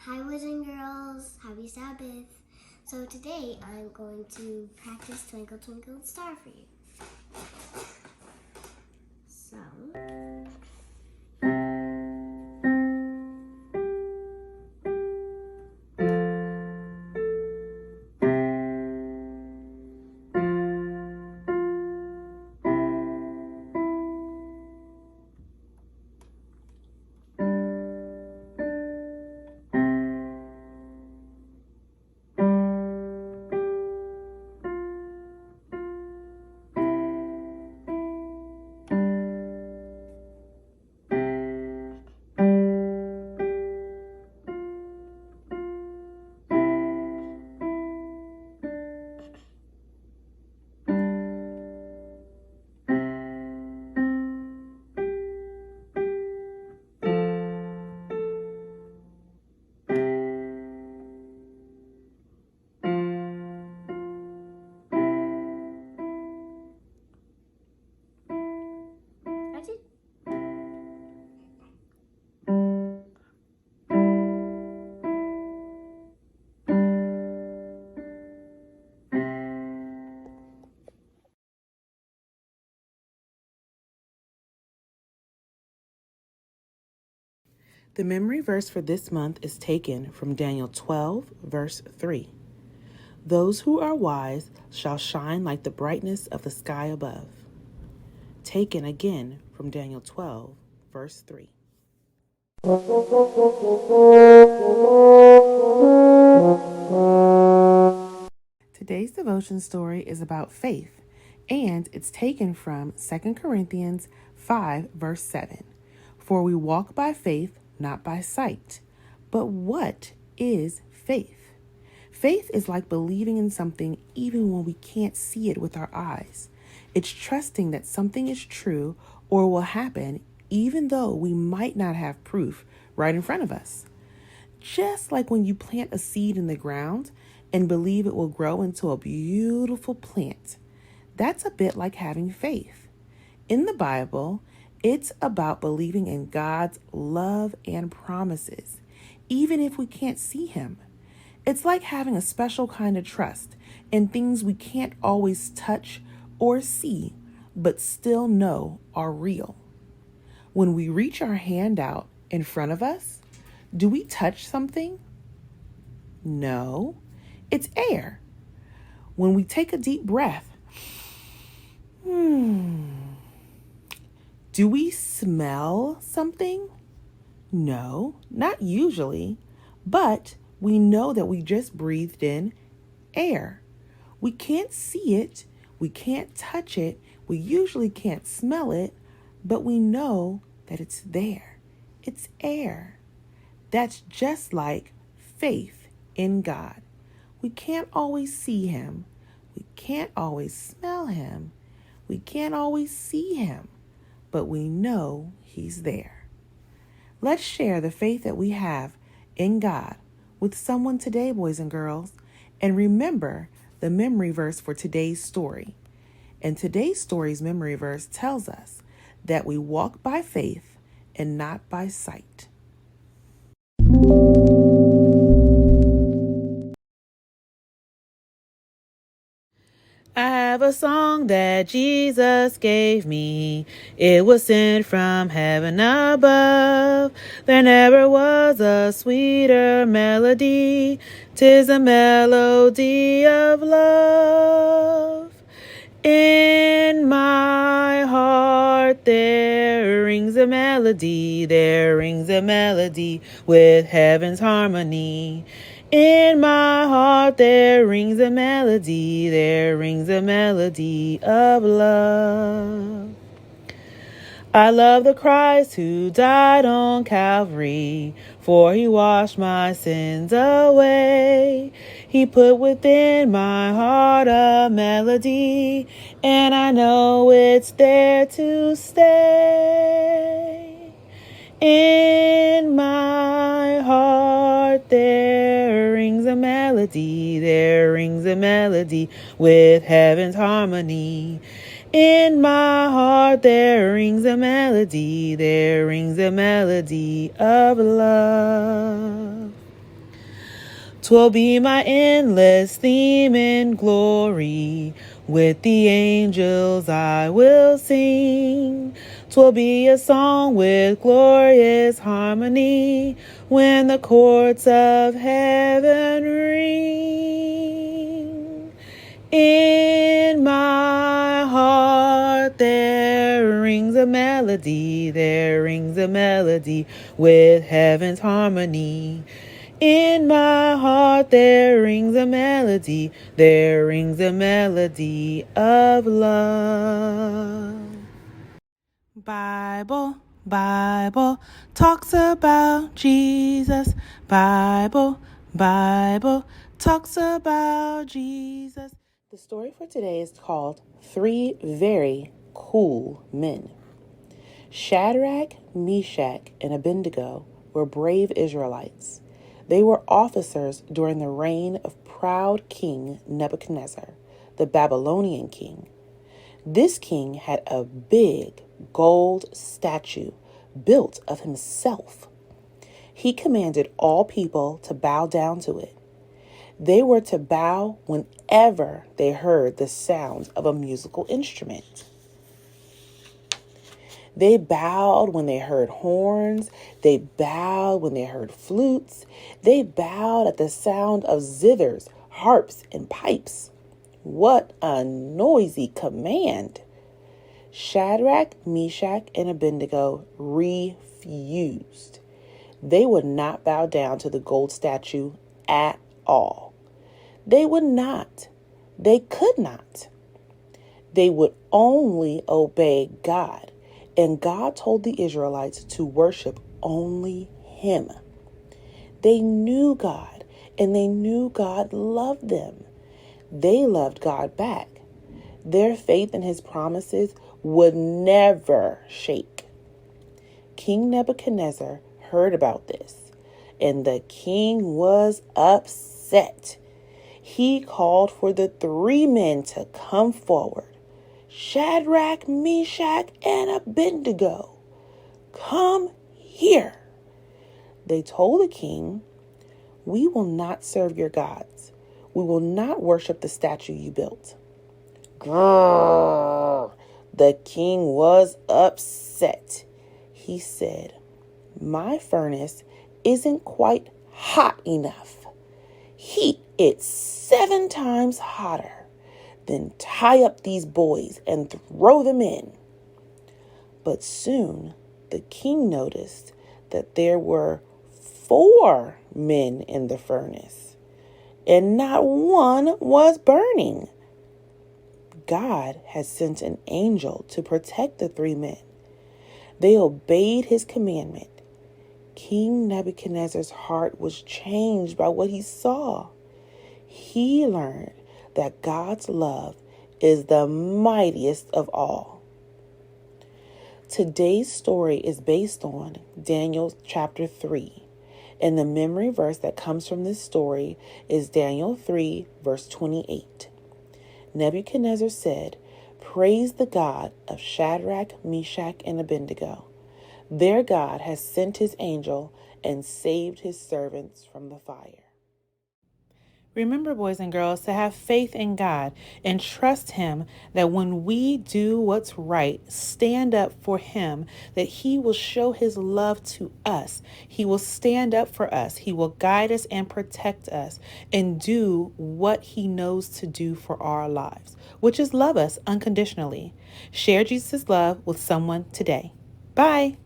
Hi boys and girls, happy Sabbath. So today I'm going to practice Twinkle Twinkle Star for you. So, that's it. The memory verse for this month is taken from Daniel 12, verse 3. Those who are wise shall shine like the brightness of the sky above. Taken again from Daniel 12, verse 3. Today's devotion story is about faith, and it's taken from 2 Corinthians 5, verse 7. For we walk by faith, not by sight. But what is faith? Faith is like believing in something even when we can't see it with our eyes. It's trusting that something is true or will happen even though we might not have proof right in front of us. Just like when you plant a seed in the ground and believe it will grow into a beautiful plant. That's a bit like having faith. In the Bible, it's about believing in God's love and promises, even if we can't see Him. It's like having a special kind of trust in things we can't always touch or see, but still know are real. When we reach our hand out in front of us, do we touch something? No, it's air. When we take a deep breath, do we smell something? No, not usually, but we know that we just breathed in air. We can't see it, we can't touch it, we usually can't smell it, but we know that it's there. It's air. That's just like faith in God. We can't always see Him. We can't always smell Him. We can't always see Him, but we know He's there. Let's share the faith that we have in God with someone today, boys and girls, and remember the memory verse for today's story. And today's story's memory verse tells us that we walk by faith and not by sight. I have a song that Jesus gave me. It was sent from heaven above. There never was a sweeter melody. 'Tis a melody of love. In my heart there rings a melody. There rings a melody with heaven's harmony. In my heart there rings a melody, there rings a melody of love. I love the Christ who died on Calvary, for He washed my sins away. He put within my heart a melody, and I know it's there to stay. In my heart there rings a melody, there rings a melody with heaven's harmony. In my heart there rings a melody, there rings a melody of love. 'Twill be my endless theme in glory. With the angels I will sing. 'Twill be a song with glorious harmony when the chords of heaven ring. In my heart there rings a melody, with heaven's harmony. In my heart there rings a melody, of love. Bible talks about Jesus. Bible talks about Jesus. The story for today is called Three Very Cool Men. Shadrach, Meshach, and Abednego were brave Israelites. They were officers during the reign of proud King Nebuchadnezzar, the Babylonian king. This king had a big gold statue built of himself. He commanded all people to bow down to it. They were to bow whenever they heard the sound of a musical instrument. They bowed when they heard horns. They bowed when they heard flutes. They bowed at the sound of zithers, harps, and pipes. What a noisy command! Shadrach, Meshach, and Abednego refused. They would not bow down to the gold statue at all. They would not. They could not. They would only obey God. And God told the Israelites to worship only Him. They knew God, and they knew God loved them. They loved God back. Their faith in His promises would never shake. King Nebuchadnezzar heard about this, and the king was upset. He called for the three men to come forward. Shadrach, Meshach, and Abednego, come here. They told the king, we will not serve your gods. We will not worship the statue you built. Grrr. The king was upset. He said, my furnace isn't quite hot enough. Heat it 7 times hotter. Then tie up these boys and throw them in. But soon the king noticed that there were 4 men in the furnace, and not one was burning. God had sent an angel to protect the 3 men. They obeyed his commandment. King Nebuchadnezzar's heart was changed by what he saw. He learned that God's love is the mightiest of all. Today's story is based on Daniel chapter 3, and the memory verse that comes from this story is Daniel 3, verse 28. Nebuchadnezzar said, praise the God of Shadrach, Meshach, and Abednego. Their God has sent his angel and saved his servants from the fire. Remember, boys and girls, to have faith in God and trust Him that when we do what's right, stand up for Him, that He will show His love to us. He will stand up for us. He will guide us and protect us and do what He knows to do for our lives, which is love us unconditionally. Share Jesus' love with someone today. Bye.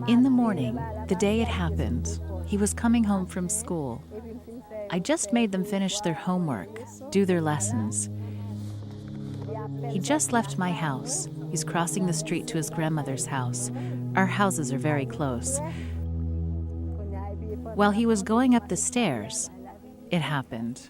In the morning, the day it happened, he was coming home from school. I just made them finish their homework, do their lessons. He just left my house. He's crossing the street to his grandmother's house. Our houses are very close. While he was going up the stairs, it happened.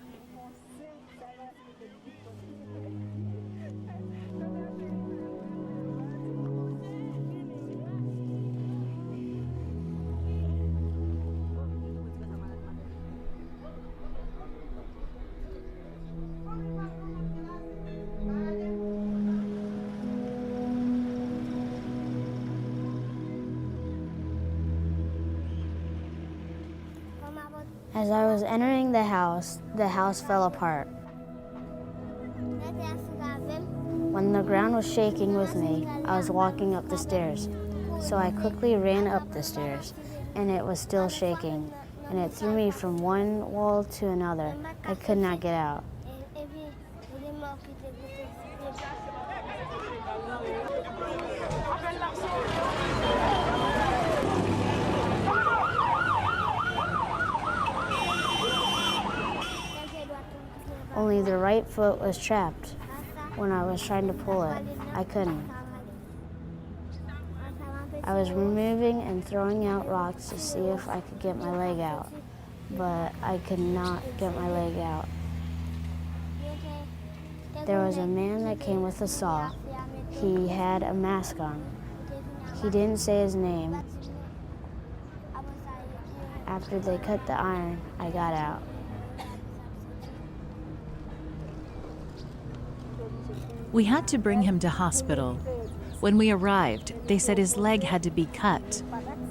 As I was entering the house fell apart. When the ground was shaking with me, I was walking up the stairs. So I quickly ran up the stairs, and it was still shaking, and it threw me from one wall to another. I could not get out. Only the right foot was trapped. When I was trying to pull it, I couldn't. I was removing and throwing out rocks to see if I could get my leg out, but I could not get my leg out. There was a man that came with a saw. He had a mask on. He didn't say his name. After they cut the iron, I got out. We had to bring him to hospital. When we arrived, they said his leg had to be cut.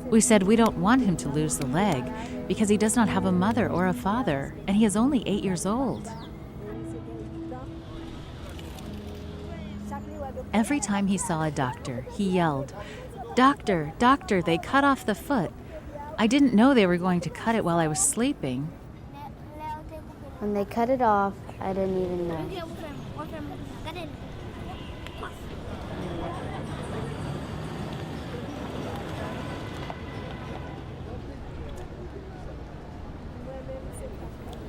We said we don't want him to lose the leg because he does not have a mother or a father, and he is only 8 years old. Every time he saw a doctor, he yelled, "Doctor, doctor, they cut off the foot." I didn't know they were going to cut it while I was sleeping. When they cut it off, I didn't even know.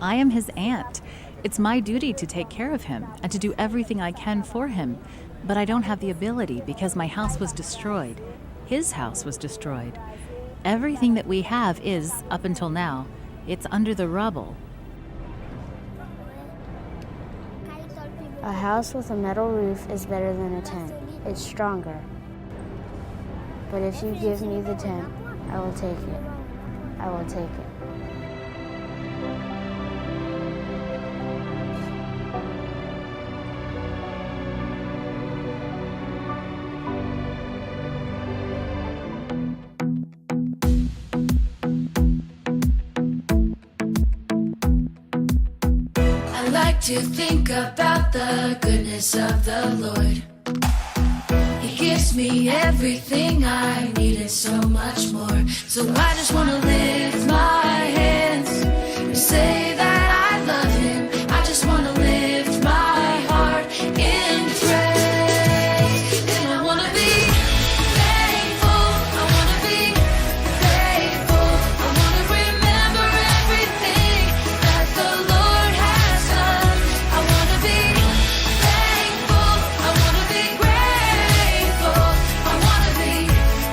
I am his aunt. It's my duty to take care of him and to do everything I can for him. But I don't have the ability because my house was destroyed. His house was destroyed. Everything that we have is, up until now, it's under the rubble. A house with a metal roof is better than a tent. It's stronger. But if you give me the tent, I will take it. I will take it. To think about the goodness of the Lord. He gives me everything I need and so much more. So I just want to lift my hands and say that I love him. I just want to lift my heart in praise. And I want to be thankful. I want to be grateful. I want to remember everything that the Lord has done. I want to be thankful. I want to be grateful. I want to be,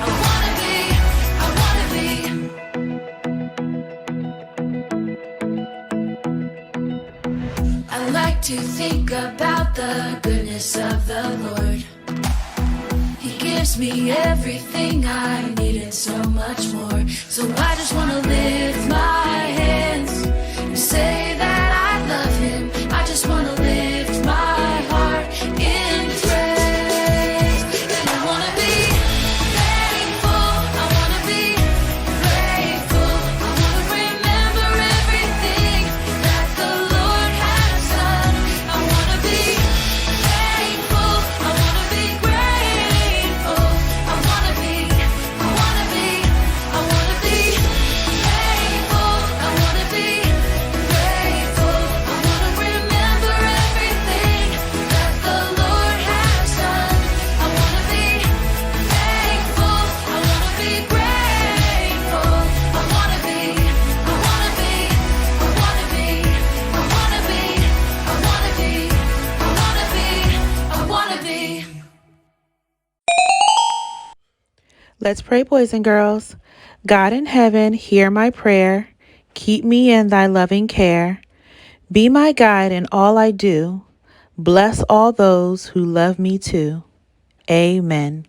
I want to be, I want to be. I like to think about the goodness of the Lord. He gives me everything I need and so much more. So I just want to lift my hands and say that I love him. I just want to lift my heart in praise. And I want to be thankful. I want to be grateful. I want to remember everything that the Lord has done. I want to be thankful. I want to be grateful. I want to be, I want to be, I want to be thankful. I want to be grateful. I want to remember everything that the Lord has done. I want to be thankful. I want to be grateful. I want to be, I want to be, I want to be, I want to be, I want to be, I want to be, I want to be. Let's pray, boys and girls. God in heaven, hear my prayer. Keep me in thy loving care. Be my guide in all I do. Bless all those who love me too. Amen.